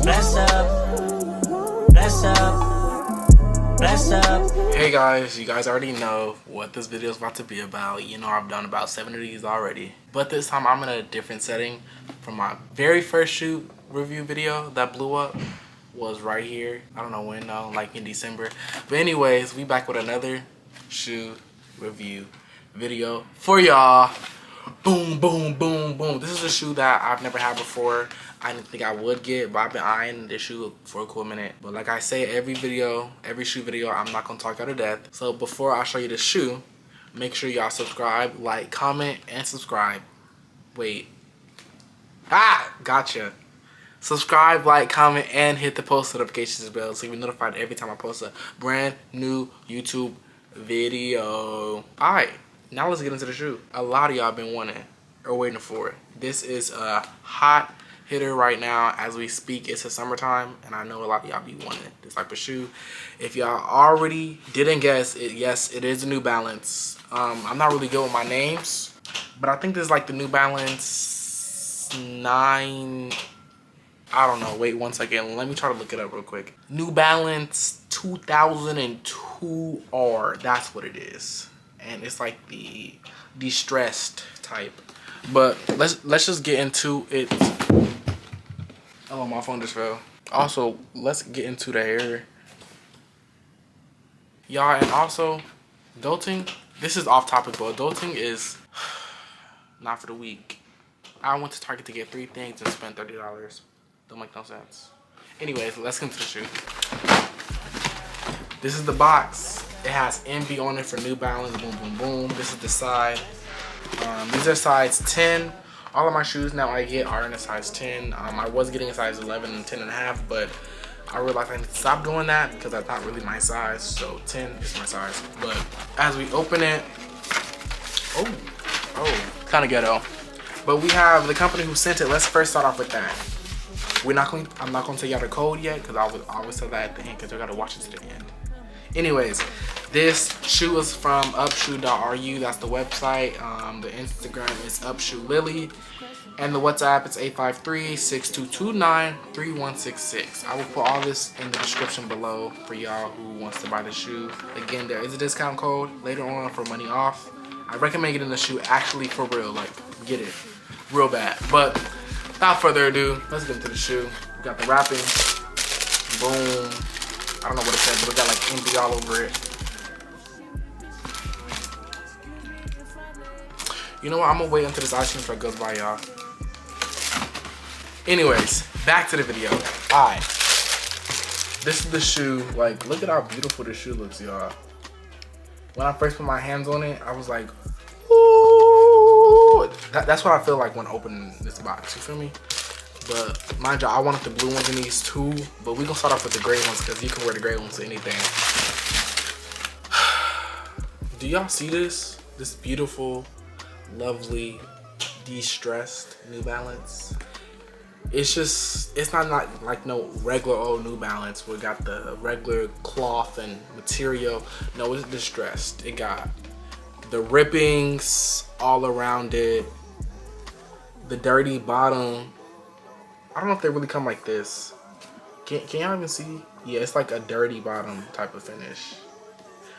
Bless up, bless up, bless up. Hey guys, you guys already know what this video is about to be about. You know I've done about 7 of these already. But this time I'm in a different setting. From my very first shoe review video that blew up was right here. I don't know when though, like in December. But anyways, we back with another shoe review video for y'all. Boom, boom, boom, boom. This is a shoe that I've never had before. I didn't think I would get, but I've been eyeing this shoe for a cool minute. But like I say, every shoe video, I'm not gonna talk out of death. So before I show you the shoe, make sure y'all subscribe, like, comment, and subscribe. Wait. Gotcha. Subscribe, like, comment, and hit the post notifications bell so you'll be notified every time I post a brand new YouTube video. Alright, now let's get into the shoe. A lot of y'all been wanting or waiting for it. This is a hot hitter right now as we speak. It's the summertime, and I know a lot of y'all be wanting this type of shoe. If y'all already didn't guess it, yes, it is a New Balance. I'm not really good with my names, but I think this is like the New Balance 9. I don't know. Wait 1 second. Let me try to look it up real quick. New Balance 2002R. That's what it is, and it's like the distressed type. But let's just get into it. Oh, my phone just fell. Also, let's get into the hair, y'all. And also, adulting. This is off topic, but adulting is not for the weak. I went to Target to get 3 things and spent $30. Don't make no sense. Anyways, let's get into the shoe. This is the box. It has NB on it for New Balance. Boom, boom, boom. This is the side. These are size 10. All of my shoes now I get are in a size 10. I was getting a size 11 and 10.5, but I realized I need to stop doing that because that's not really my size. So 10 is my size. But as we open it, oh, kind of ghetto. But we have the company who sent it. Let's first start off with that. I'm not going to tell y'all the code yet because I always tell that at the end because you got to watch it to the end. Anyways, this shoe is from upshoe.ru. That's the website. The Instagram is upshoelily. And the WhatsApp is 853-6229-3166. I will put all this in the description below for y'all who wants to buy the shoe. Again, there is a discount code later on for money off. I recommend getting the shoe actually for real. Like, get it real bad. But without further ado, let's get into the shoe. We got the wrapping. Boom. I don't know what it says, but it got like NB all over it. You know what? I'm gonna wait until this ice cream truck goes by, y'all. Anyways, back to the video. Alright. This is the shoe. Like, look at how beautiful this shoe looks, y'all. When I first put my hands on it, I was like, ooh. That's what I feel like when opening this box. You feel me? But mind you, I wanted the blue ones in these too. But we're gonna start off with the gray ones because you can wear the gray ones to anything. Do y'all see this? This beautiful, lovely, de-stressed New Balance. It's not like no regular old New Balance. We got the regular cloth and material. No, it's distressed. It got the rippings all around it. The dirty bottom. I don't know if they really come like this. Can y'all even see? Yeah, it's like a dirty bottom type of finish.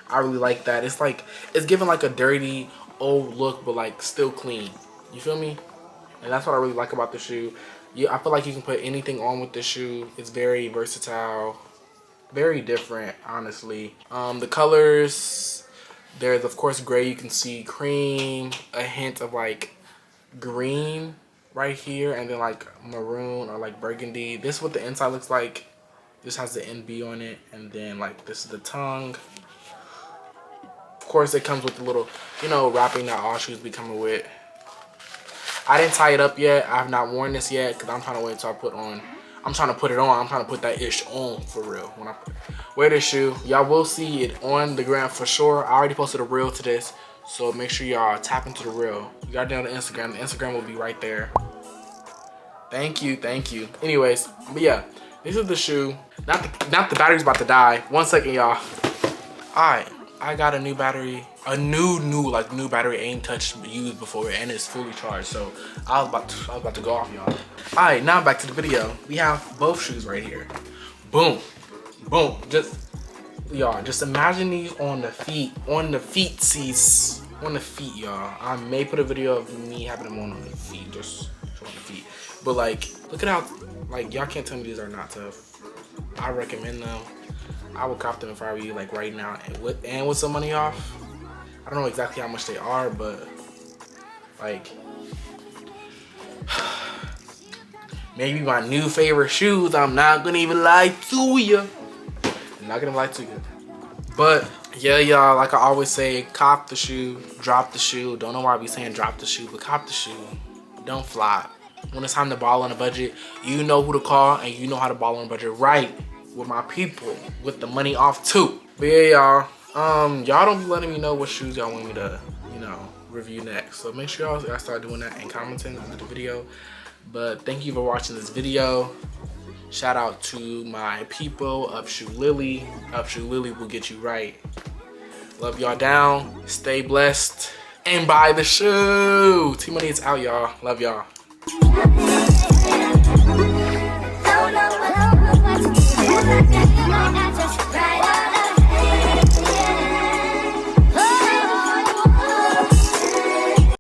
I really like that. It's giving like a dirty old look, but like still clean. You feel me? And that's what I really like about the shoe. Yeah, I feel like you can put anything on with the shoe. It's very versatile, very different, honestly. The colors, there's of course gray. You can see cream, a hint of like green right here, and then like maroon or like burgundy. This is what the inside looks like. This has the NB on it, and then like this is the tongue. Of course, it comes with the little, you know, wrapping that all shoes be coming with. I didn't tie it up yet. I have not worn this yet because I'm trying to wait till I put it on. I'm trying to put that ish on for real. When I wear this shoe, y'all will see it on the gram for sure. I already posted a reel to this, so make sure y'all tap into the reel. You got it on the Instagram. The Instagram will be right there. Thank you. Anyways, but yeah, this is the shoe. Not the battery's about to die. 1 second, y'all. Alright, I got a new battery, a new battery. Ain't touched used before, and it's fully charged. So I was about to go off, y'all. All right, now back to the video. We have both shoes right here. Boom, boom. Just imagine these on the feet, y'all. I may put a video of me having them on the feet, just on the feet. But like, look at how, like, y'all can't tell me these are not tough. I recommend them. I would cop them if I were you, like right now, and with some money off. I don't know exactly how much they are, but like, maybe my new favorite shoes. I'm not gonna even lie to you. I'm not gonna lie to you. But yeah, y'all, like I always say, cop the shoe, drop the shoe. Don't know why I be saying drop the shoe, but cop the shoe. Don't flop. When it's time to ball on a budget, you know who to call and you know how to ball on a budget right with my people with the money off too. But yeah, y'all don't be letting me know what shoes y'all want me to, you know, review next. So make sure y'all start doing that and commenting under the video. But thank you for watching this video. Shout out to my people, Upshoe Lily. Upshoe Lily will get you right. Love y'all down. Stay blessed. And buy the shoe. T-Money is out, y'all. Love y'all.